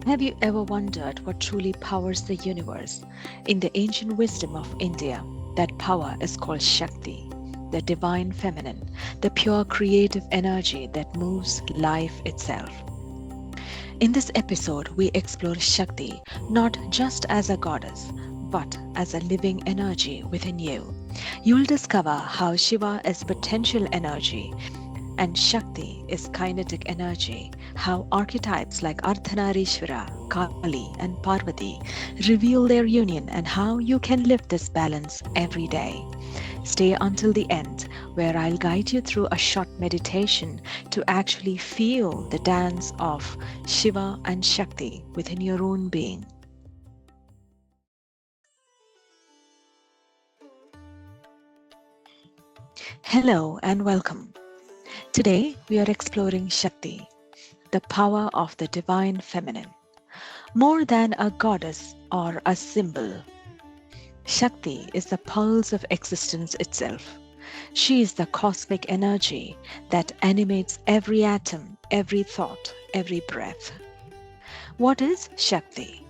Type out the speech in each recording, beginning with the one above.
Have you ever wondered what truly powers the universe? In the ancient wisdom of India, that power is called Shakti, the divine feminine, the pure creative energy that moves life itself. In this episode, we explore Shakti not just as a goddess, but as a living energy within you. You'll discover how Shiva is potential energy and Shakti is kinetic energy, how archetypes like Ardhanarishvara, Kali, and Parvati reveal their union, and how you can live this balance every day. Stay until the end, where I'll guide you through a short meditation to actually feel the dance of Shiva and Shakti within your own being. Hello and welcome. Today we are exploring Shakti, the power of the divine feminine. More than a goddess or a symbol, Shakti is the pulse of existence itself. She is the cosmic energy that animates every atom, every thought, every breath. What is Shakti?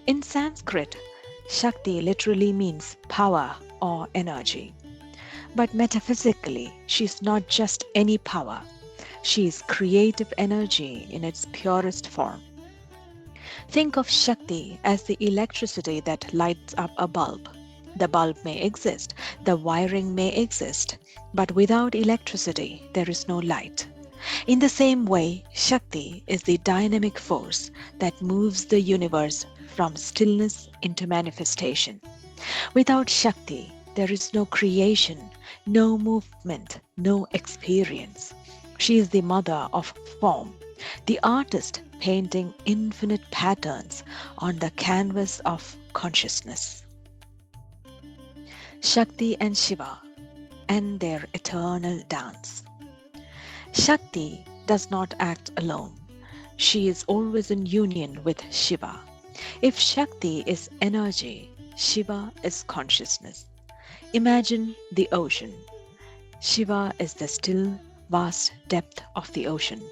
In Sanskrit, Shakti literally means power or energy. But metaphysically, she is not just any power. She is creative energy in its purest form. Think of Shakti as the electricity that lights up a bulb. The bulb may exist, the wiring may exist, but without electricity, there is no light. In the same way, Shakti is the dynamic force that moves the universe from stillness into manifestation. Without Shakti, there is no creation, no movement, no experience. She is the mother of form, the artist painting infinite patterns on the canvas of consciousness. Shakti and Shiva and their eternal dance. Shakti does not act alone. She is always in union with Shiva. If Shakti is energy, Shiva is consciousness. Imagine the ocean. Shiva is the still, vast depth of the ocean.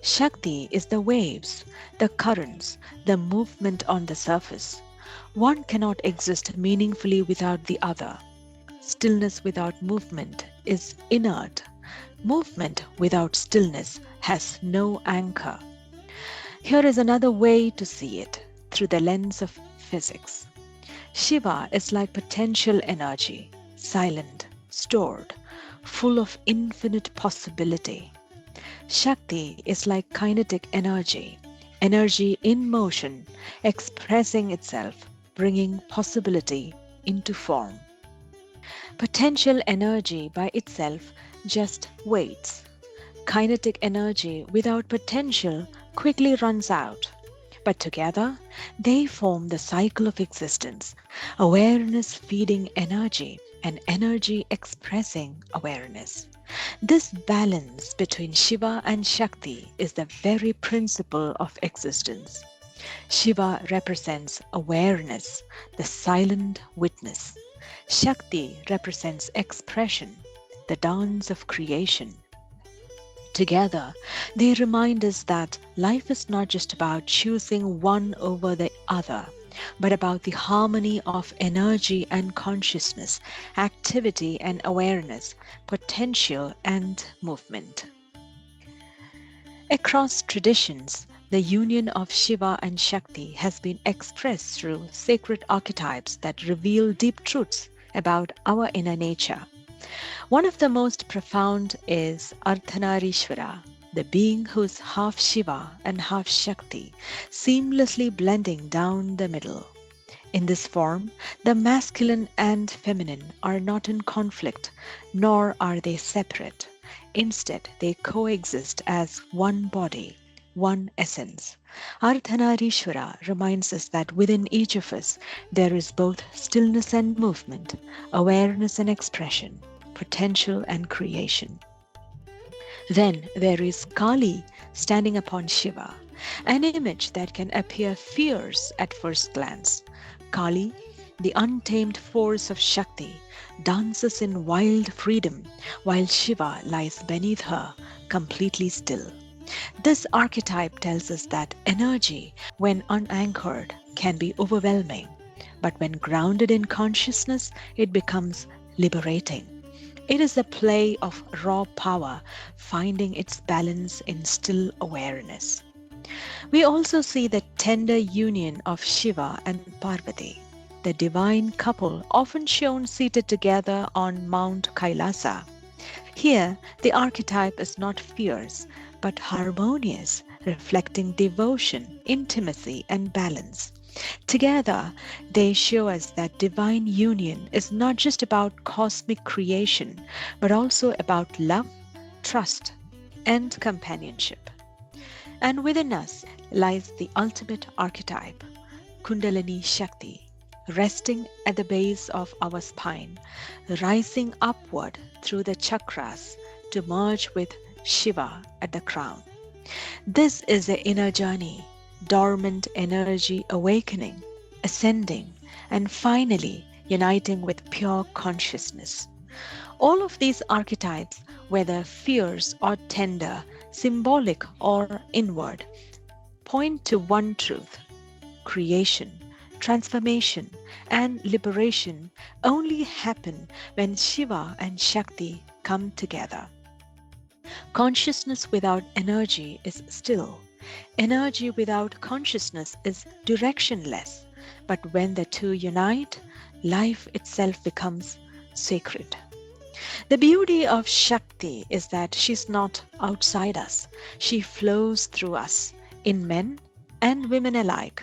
Shakti is the waves, the currents, the movement on the surface. One cannot exist meaningfully without the other. Stillness without movement is inert. Movement without stillness has no anchor. Here is another way to see it through the lens of physics. Shiva is like potential energy, silent, stored, full of infinite possibility. Shakti is like kinetic energy, energy in motion, expressing itself, bringing possibility into form. Potential energy by itself just waits. Kinetic energy without potential quickly runs out. But together, they form the cycle of existence, awareness feeding energy and energy expressing awareness. This balance between Shiva and Shakti is the very principle of existence. Shiva represents awareness, the silent witness. Shakti represents expression, the dance of creation. Together, they remind us that life is not just about choosing one over the other, but about the harmony of energy and consciousness, activity and awareness, potential and movement. Across traditions, the union of Shiva and Shakti has been expressed through sacred archetypes that reveal deep truths about our inner nature. One of the most profound is Ardhanarishvara, the being who's half Shiva and half Shakti, seamlessly blending down the middle. In this form, the masculine and feminine are not in conflict, nor are they separate. Instead, they coexist as one body, one essence. Ardhanarishvara reminds us that within each of us there is both stillness and movement, awareness and expression, potential and creation. Then there is Kali standing upon Shiva, an image that can appear fierce at first glance. Kali, the untamed force of Shakti, dances in wild freedom while Shiva lies beneath her, completely still. This archetype tells us that energy, when unanchored, can be overwhelming, but when grounded in consciousness, it becomes liberating. It is a play of raw power finding its balance in still awareness. We also see the tender union of Shiva and Parvati, the divine couple often shown seated together on Mount Kailasa. Here, the archetype is not fierce, but harmonious, reflecting devotion, intimacy, and balance. Together, they show us that divine union is not just about cosmic creation, but also about love, trust, and companionship. And within us lies the ultimate archetype, Kundalini Shakti, resting at the base of our spine, rising upward through the chakras to merge with Shiva at the crown. This is the inner journey, dormant energy awakening, ascending, and finally uniting with pure consciousness. All of these archetypes, whether fierce or tender, symbolic or inward, point to one truth: creation, transformation, and liberation only happen when Shiva and Shakti come together. Consciousness without energy is still. Energy without consciousness is directionless. But when the two unite, life itself becomes sacred. The beauty of Shakti is that she's not outside us. She flows through us, in men and women alike.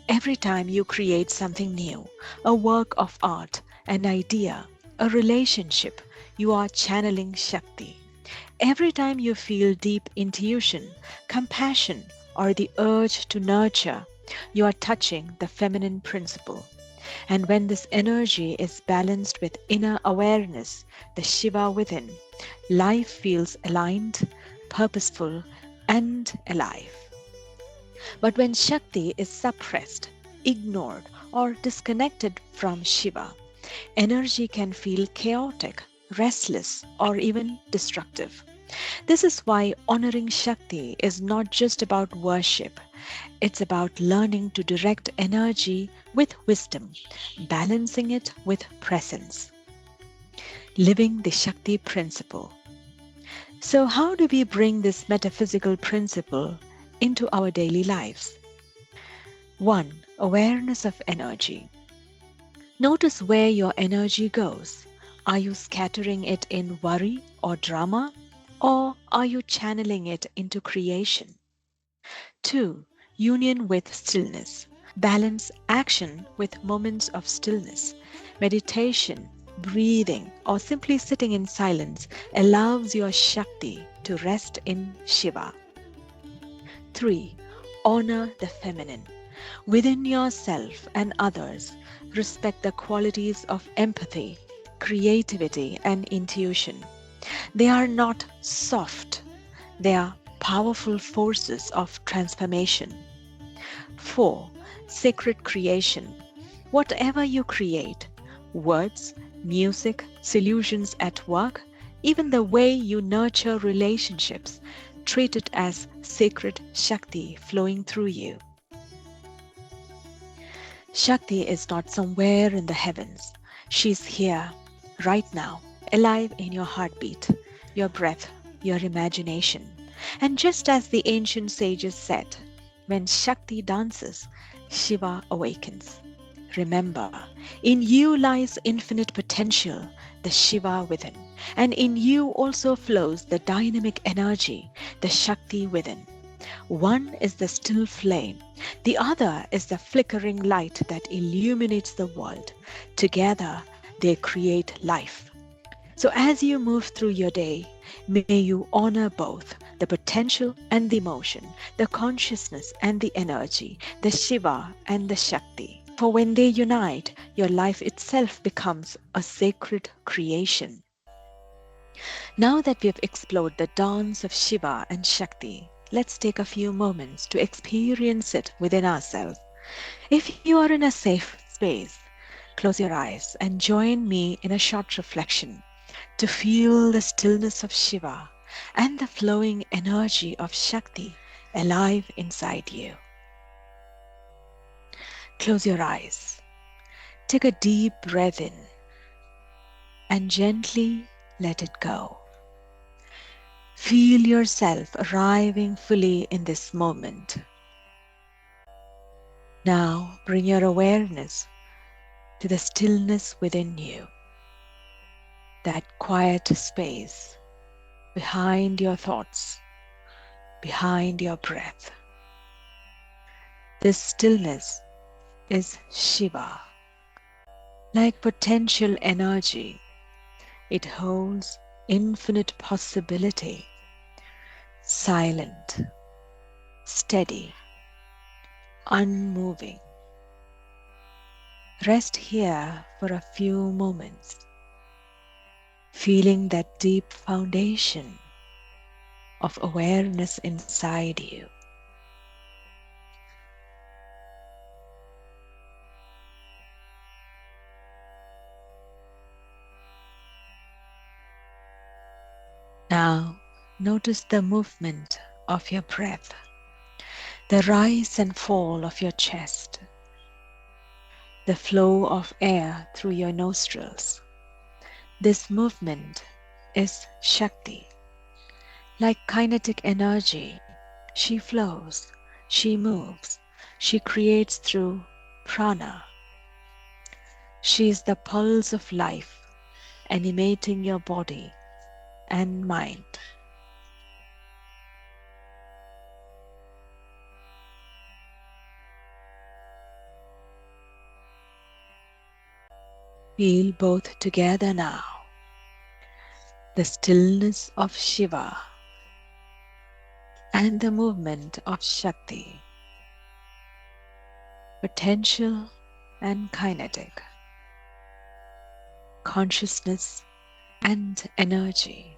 Every time you create something new, a work of art, an idea, a relationship, you are channeling Shakti. Every time you feel deep intuition, compassion, or the urge to nurture, you are touching the feminine principle. And when this energy is balanced with inner awareness, the Shiva within, life feels aligned, purposeful, and alive. But when Shakti is suppressed, ignored, or disconnected from Shiva, energy can feel chaotic, restless, or even destructive. This is why honoring Shakti is not just about worship, it's about learning to direct energy with wisdom, balancing it with presence, living the Shakti principle. So, how do we bring this metaphysical principle into our daily lives? 1. Awareness of energy. Notice where your energy goes. Are you scattering it in worry or drama? Or are you channeling it into creation? 2. Union with stillness. Balance action with moments of stillness. Meditation, breathing, or simply sitting in silence allows your Shakti to rest in Shiva. 3. Honor the feminine. Within yourself and others, respect the qualities of empathy, creativity, and intuition. They are not soft, they are powerful forces of transformation. 4. Sacred creation. Whatever you create, words, music, solutions at work, even the way you nurture relationships, treat it as sacred Shakti flowing through you. Shakti is not somewhere in the heavens. She's here, right now, alive in your heartbeat, your breath, your imagination. And just as the ancient sages said, when Shakti dances, Shiva awakens. Remember, in you lies infinite potential, the Shiva within. And in you also flows the dynamic energy, the Shakti within. One is the still flame, the other is the flickering light that illuminates the world. Together, they create life. So as you move through your day, may you honor both the potential and the emotion, the consciousness and the energy, the Shiva and the Shakti. For when they unite, your life itself becomes a sacred creation. Now that we've explored the dance of Shiva and Shakti, let's take a few moments to experience it within ourselves. If you are in a safe space, close your eyes and join me in a short reflection to feel the stillness of Shiva and the flowing energy of Shakti alive inside you. Close your eyes. Take a deep breath in and gently let it go. Feel yourself arriving fully in this moment. Now bring your awareness to the stillness within you, that quiet space behind your thoughts, behind your breath. This stillness is Shiva. Like potential energy, it holds infinite possibility, silent, steady, unmoving. Rest here for a few moments, feeling that deep foundation of awareness inside you. Now, notice the movement of your breath, the rise and fall of your chest, the flow of air through your nostrils. This movement is Shakti. Like kinetic energy, she flows, she moves, she creates through prana. She is the pulse of life, animating your body and mind. Feel both together now. The stillness of Shiva and the movement of Shakti, potential and kinetic, consciousness and energy,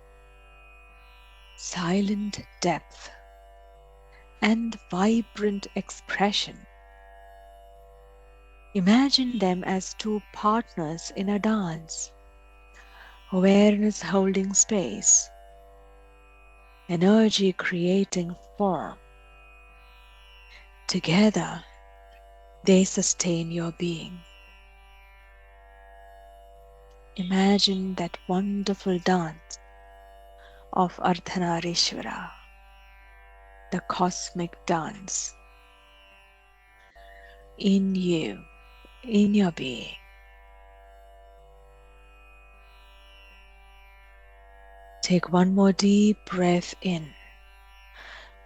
silent depth and vibrant expression. Imagine them as two partners in a dance, awareness holding space, energy creating form. Together, they sustain your being. Imagine that wonderful dance of Ardhanarishvara, the cosmic dance, in you, in your being. Take one more deep breath in,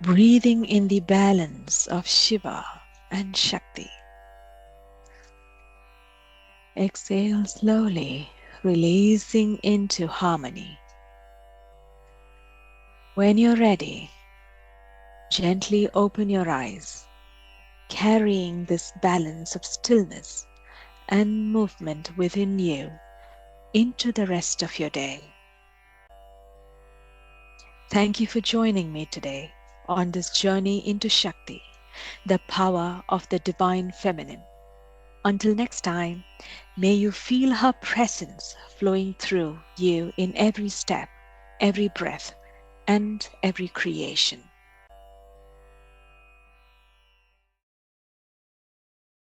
breathing in the balance of Shiva and Shakti. Exhale slowly, releasing into harmony. When you're ready, gently open your eyes, carrying this balance of stillness and movement within you into the rest of your day. Thank you for joining me today on this journey into Shakti, the power of the divine feminine. Until next time, may you feel her presence flowing through you in every step, every breath, and every creation.